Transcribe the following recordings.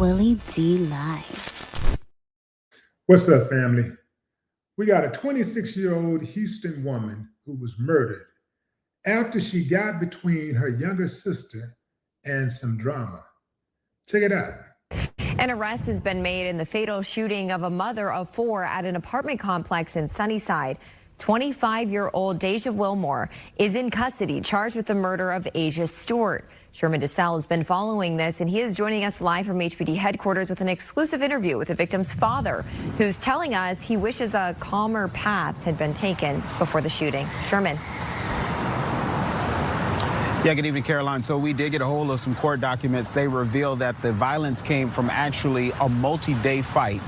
Willie D live. What's up, family? We got a 26-year-old Houston woman who was murdered after she got between her younger sister and some drama. Check it out. An arrest has been made in the fatal shooting of a mother of four at an apartment complex in Sunnyside. 25-year-old Deja Wilmore is in custody, charged with the murder of Asia Stewart. Sherman DeSalle has been following this, and he is joining us live from HPD headquarters with an exclusive interview with the victim's father, who's telling us he wishes a calmer path had been taken before the shooting. Sherman. Yeah, good evening, Caroline. So we did get a hold of some court documents. They reveal that the violence came from actually a multi-day fight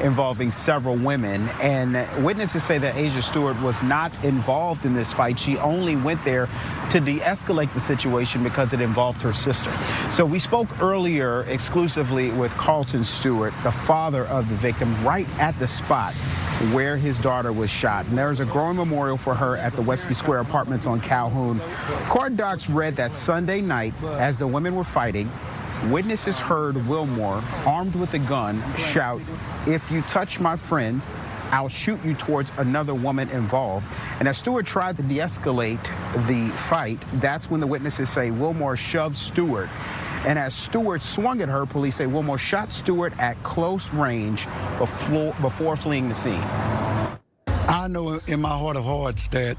involving several women, and witnesses say that Asia Stewart was not involved in this fight. She only went there to de-escalate the situation because it involved her sister. So we spoke earlier exclusively with Carlton Stewart, the father of the victim, right at the spot where his daughter was shot. And there's a growing memorial for her at the Wesley Square Apartments on Calhoun. Court docs read that Sunday night, as the women were fighting, witnesses heard Wilmore, armed with a gun, shout, "If you touch my friend, I'll shoot you," towards another woman involved. And as Stewart tried to de-escalate the fight, that's when the witnesses say Wilmore shoved Stewart. And as Stewart swung at her, police say Wilmore shot Stewart at close range before fleeing the scene. I know in my heart of hearts that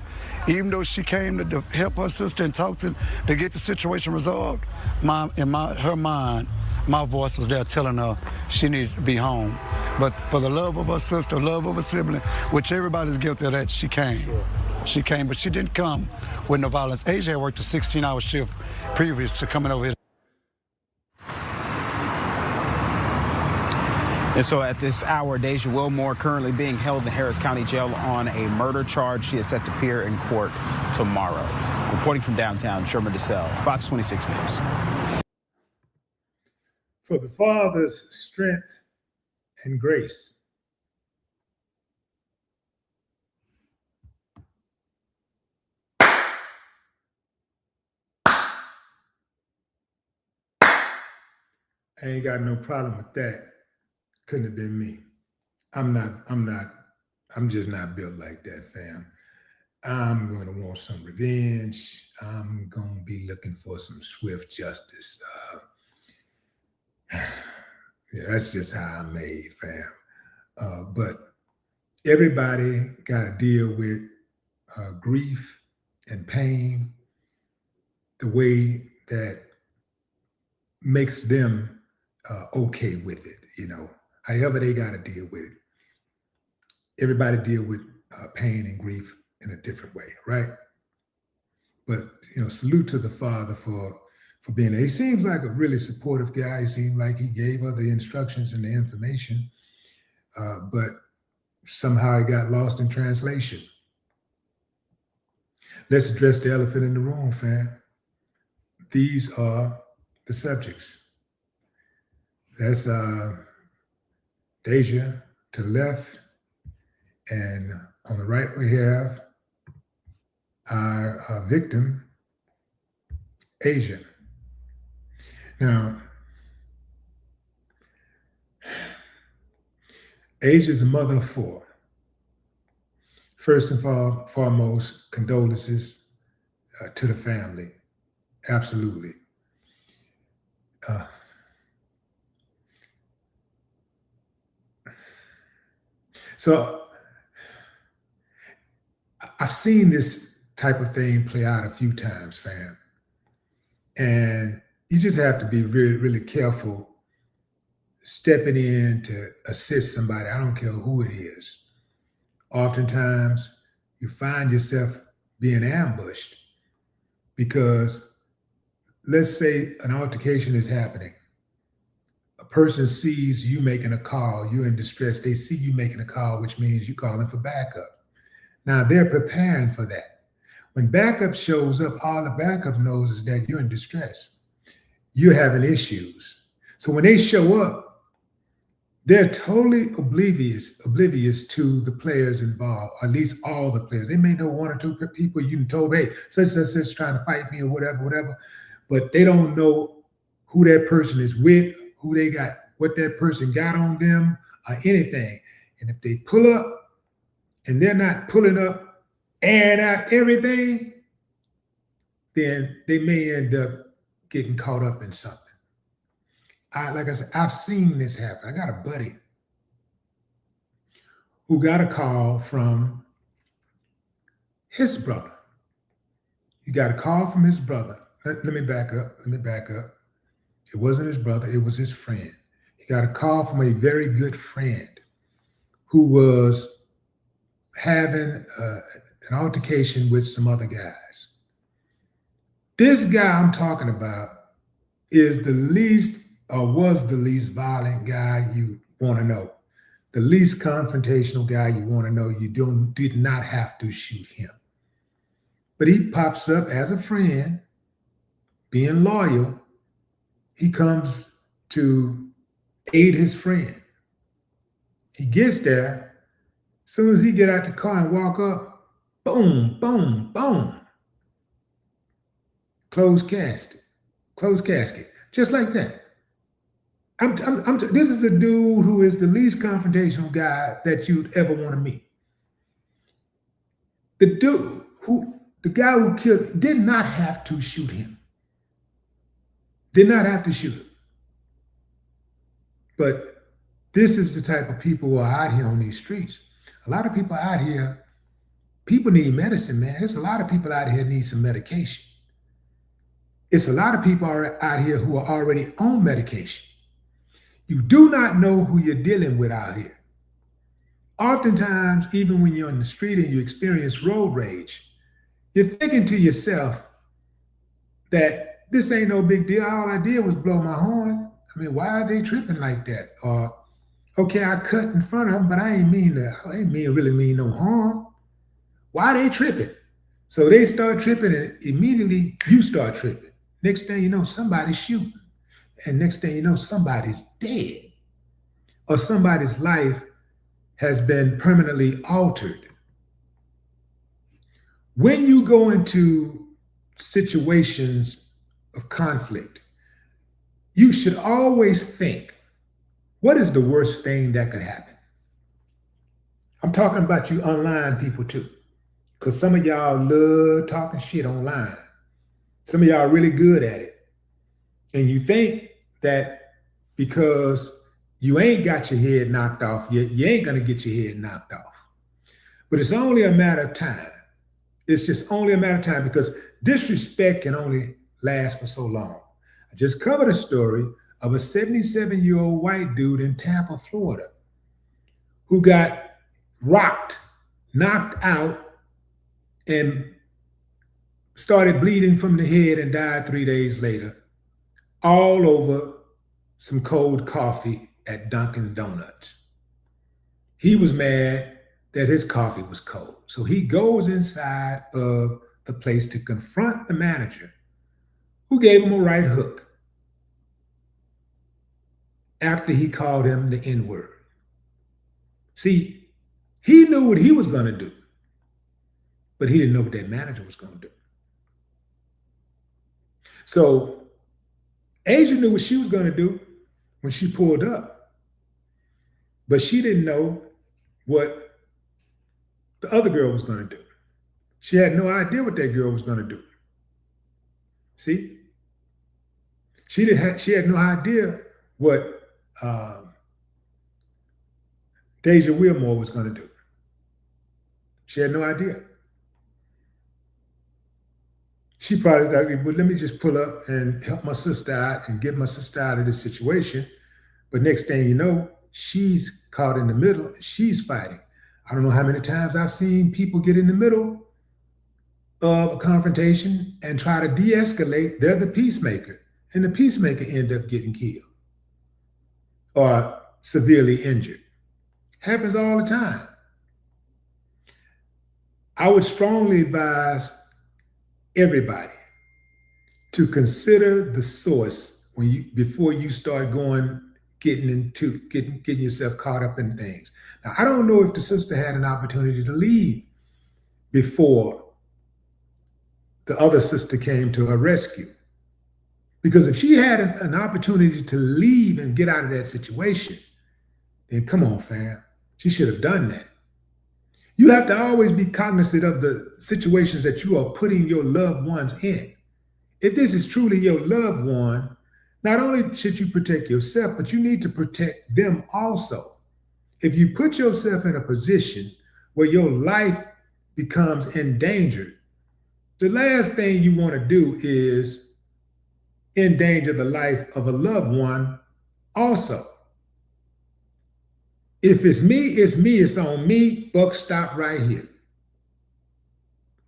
even though she came to help her sister and talk to get the situation resolved, her mind, my voice was there telling her she needed to be home. But for the love of her sister, love of her sibling, which everybody's guilty of that, she came. Sure. She came, but she didn't come with no violence. Asia had worked a 16-hour shift previous to coming over here. And so at this hour, Deja Wilmore currently being held in the Harris County Jail on a murder charge. She is set to appear in court tomorrow. Reporting from downtown, Sherman DeSalle, Fox 26 News. For the Father's strength and grace. I ain't got no problem with that. Couldn't have been me. I'm just not built like that, fam. I'm going to want some revenge. I'm going to be looking for some swift justice. Yeah, that's just how I'm made, fam. But everybody got to deal with grief and pain the way that makes them okay with it, you know. However they got to deal with it. Everybody deal with pain and grief in a different way, right? But, you know, salute to the father for being there. He seems like a really supportive guy. He seemed like he gave her the instructions and the information, but somehow it got lost in translation. Let's address the elephant in the room, fam. These are the subjects. That's Deja to the left, and on the right we have our victim, Asia. Now, Asia is a mother of four. First and foremost, condolences to the family. Absolutely. So I've seen this type of thing play out a few times, fam. And you just have to be really, really careful stepping in to assist somebody. I don't care who it is. Oftentimes, you find yourself being ambushed because, let's say an altercation is happening. A person sees you making a call, you're in distress, they see you making a call, which means you're calling for backup. Now, they're preparing for that. When backup shows up, all the backup knows is that you're in distress. You're having issues. So when they show up, they're totally oblivious to the players involved, or at least all the players. They may know one or two people you told, hey, such and such trying to fight me or whatever, but they don't know who that person is with, who they got what that person got on them or anything. And if they pull up and they're not pulling up, airing out everything, then they may end up getting caught up in something. Like I said, I've seen this happen. I got a buddy who got a call from his brother. He got a call from his brother. Let me back up. It wasn't his brother. It was his friend. He got a call from a very good friend who was having an altercation with some other guys. This guy I'm talking about is the least, or was the least violent guy you want to know. The least confrontational guy you want to know. You did not have to shoot him. But he pops up as a friend, being loyal. He comes to aid his friend. He gets there. As soon as he get out the car and walk up, boom, boom, boom. Closed casket, just like that. This is a dude who is the least confrontational guy that you'd ever want to meet. The guy who killed did not have to shoot him. Did not have to shoot him. But this is the type of people who are out here on these streets. A lot of people out here, people need medicine, man. There's a lot of people out here need some medication. It's a lot of people out here who are already on medication. You do not know who you're dealing with out here. Oftentimes, even when you're in the street and you experience road rage, you're thinking to yourself that this ain't no big deal. All I did was blow my horn. I mean, why are they tripping like that? Or, okay, I cut in front of them, but I ain't really mean no harm. Why are they tripping? So they start tripping and immediately you start tripping. Next thing you know, somebody's shooting. And next thing you know, somebody's dead. Or somebody's life has been permanently altered. When you go into situations of conflict, you should always think, what is the worst thing that could happen? I'm talking about you online people too, because some of y'all love talking shit online. Some of y'all are really good at it. And you think that because you ain't got your head knocked off yet, you ain't gonna get your head knocked off. But it's only a matter of time. It's just only a matter of time, because disrespect can only last for so long. I just covered a story of a 77-year-old white dude in Tampa, Florida, who got rocked, knocked out, and started bleeding from the head and died 3 days later, all over some cold coffee at Dunkin' Donuts. He was mad that his coffee was cold. So he goes inside of the place to confront the manager, who gave him a right hook after he called him the N-word. See, he knew what he was going to do, but he didn't know what that manager was going to do. So Asia knew what she was going to do when she pulled up, but she didn't know what the other girl was going to do. She had no idea what that girl was going to do. See? She had no idea what Deja Wilmore was going to do. She had no idea. She probably thought, well, let me just pull up and help my sister out and get my sister out of this situation. But next thing you know, she's caught in the middle and she's fighting. I don't know how many times I've seen people get in the middle of a confrontation and try to de-escalate. They're the peacemaker, and the peacemaker end up getting killed or severely injured. Happens all the time. I would strongly advise everybody to consider the source before you start getting yourself caught up in things. Now, I don't know if the sister had an opportunity to leave before the other sister came to her rescue. Because if she had an opportunity to leave and get out of that situation, then come on, fam. She should have done that. You have to always be cognizant of the situations that you are putting your loved ones in. If this is truly your loved one, not only should you protect yourself, but you need to protect them also. If you put yourself in a position where your life becomes endangered, the last thing you want to do is endanger the life of a loved one also. If it's me, it's on me. Buck, stop right here.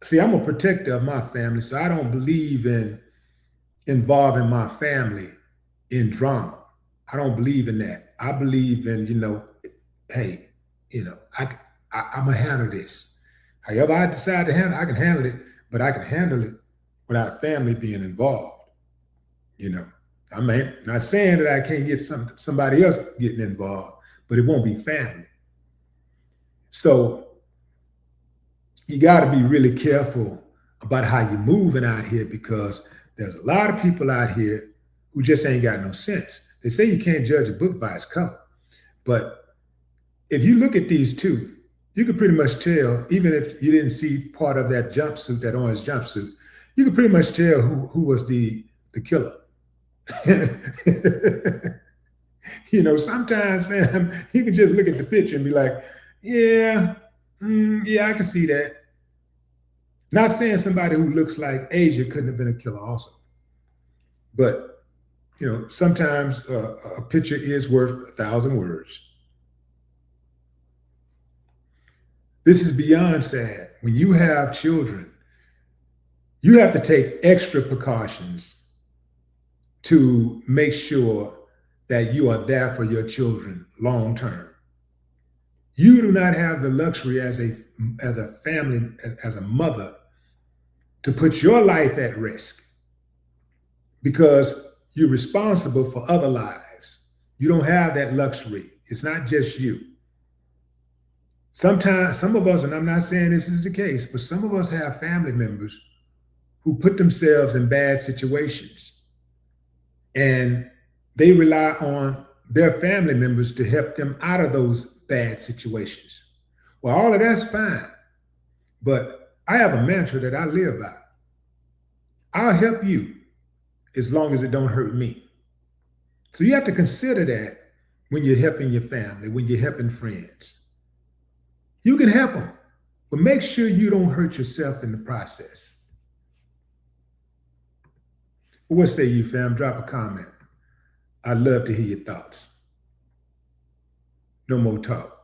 See, I'm a protector of my family, so I don't believe in involving my family in drama. I don't believe in that. I believe in, hey, I'm gonna handle this. However I decide to handle, I can handle it, but I can handle it without family being involved. I'm not saying that I can't get somebody else getting involved, but it won't be family. So you got to be really careful about how you're moving out here, because there's a lot of people out here who just ain't got no sense. They say you can't judge a book by its cover, but if you look at these two, you can pretty much tell, even if you didn't see part of that jumpsuit, that orange jumpsuit, you can pretty much tell who was the killer. Sometimes, fam, you can just look at the picture and be like, yeah, I can see that. Not saying somebody who looks like Asia couldn't have been a killer also. But, sometimes a picture is worth 1,000 words. This is beyond sad. When you have children, you have to take extra precautions to make sure that you are there for your children long term. You do not have the luxury as a family, as a mother, to put your life at risk because you're responsible for other lives. You don't have that luxury. It's not just you. Sometimes, some of us, and I'm not saying this is the case, but some of us have family members who put themselves in bad situations, and they rely on their family members to help them out of those bad situations. Well, all of that's fine, but I have a mantra that I live by. I'll help you as long as it don't hurt me. So you have to consider that when you're helping your family, when you're helping friends. You can help them, but make sure you don't hurt yourself in the process. Well, what say you, fam? Drop a comment. I'd love to hear your thoughts. No more talk.